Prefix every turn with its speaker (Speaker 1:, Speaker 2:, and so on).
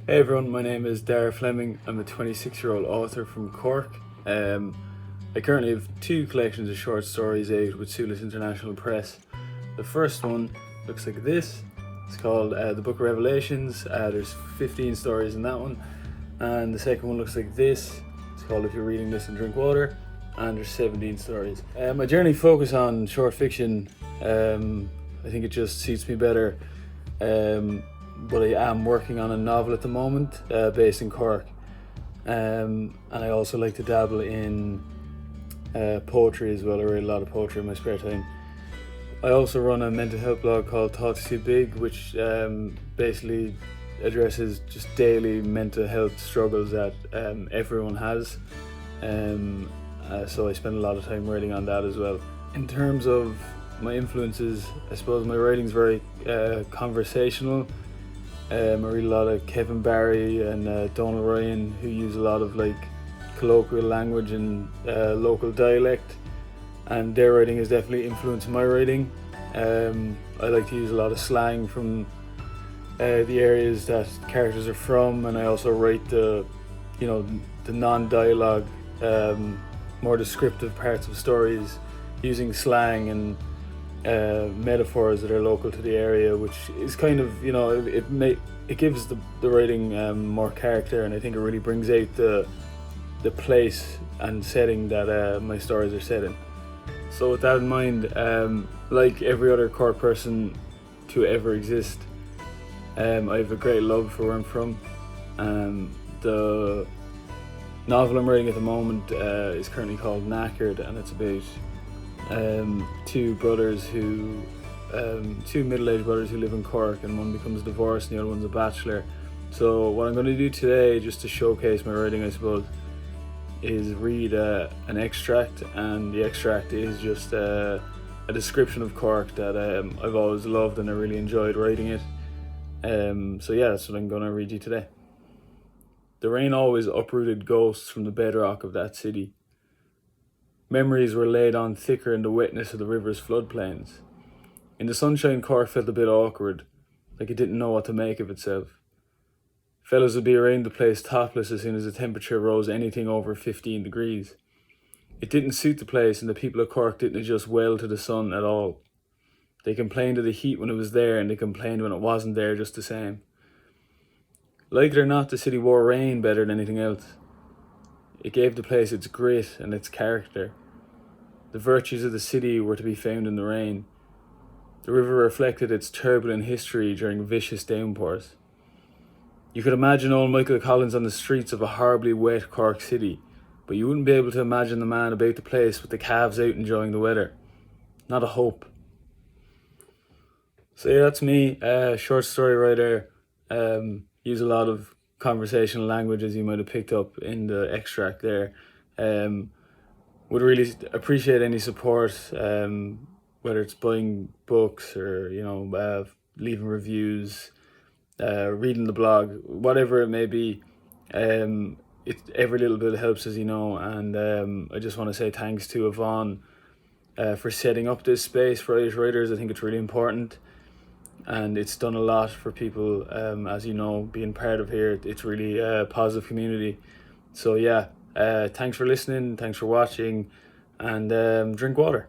Speaker 1: Hey everyone, my name is Daragh Fleming. I'm a 26-year-old author from Cork. I currently have two collections of short stories out with Sulis International Press. The first one looks like this. It's called The Book of Revelations. There's 15 stories in that one. And the second one looks like this. It's called If You're Reading This and Drink Water. And there's 17 stories. My journey focus on short fiction. I think it just suits me better. But I am working on a novel at the moment, based in Cork, and I also like to dabble in poetry as well. I read a lot of poetry in my spare time. I also run a mental health blog called Thoughts Too Big, which basically addresses just daily mental health struggles that everyone has. So I spend a lot of time writing on that as well. In terms of my influences, I suppose my writing's very conversational. I read a lot of Kevin Barry and Donald Ryan, who use a lot of colloquial language and local dialect, and their writing has definitely influenced my writing. I like to use a lot of slang from the areas that characters are from, and I also write the non-dialogue, more descriptive parts of stories using slang and metaphors that are local to the area, which is kind of, it gives the writing more character, and I think it really brings out the place and setting that my stories are set in. So with that in mind, like every other Cork person to ever exist, I have a great love for where I'm from. The novel I'm writing at the moment is currently called Knackered, and it's about two middle-aged brothers who live in Cork, and one becomes divorced and the other one's a bachelor. So what I'm going to do today, just to showcase my writing, I suppose, is read an extract, and the extract is just a description of Cork that I've always loved, and I really enjoyed writing it. So yeah, that's what I'm going to read you today. The rain always uprooted ghosts from the bedrock of that city. Memories were laid on thicker in the wetness of the river's floodplains. In the sunshine, Cork felt a bit awkward, like it didn't know what to make of itself. Fellas would be around the place topless as soon as the temperature rose anything over 15 degrees. It didn't suit the place, and the people of Cork didn't adjust well to the sun at all. They complained of the heat when it was there, and they complained when it wasn't there just the same. Like it or not, the city wore rain better than anything else. It gave the place its grit and its character. The virtues of the city were to be found in the rain. The river reflected its turbulent history during vicious downpours. You could imagine old Michael Collins on the streets of a horribly wet Cork city, but you wouldn't be able to imagine the man about the place with the calves out enjoying the weather. Not a hope. So yeah, that's me, short story writer. Use a lot of conversational language, as you might have picked up in the extract there. Would really appreciate any support, whether it's buying books or leaving reviews, reading the blog, whatever it may be. Every little bit helps, as you know, and I just want to say thanks to Yvonne for setting up this space for Irish writers. I think it's really important, and it's done a lot for people, as you know, being part of here. It's really a positive community. So yeah, thanks for listening, thanks for watching, and drink water.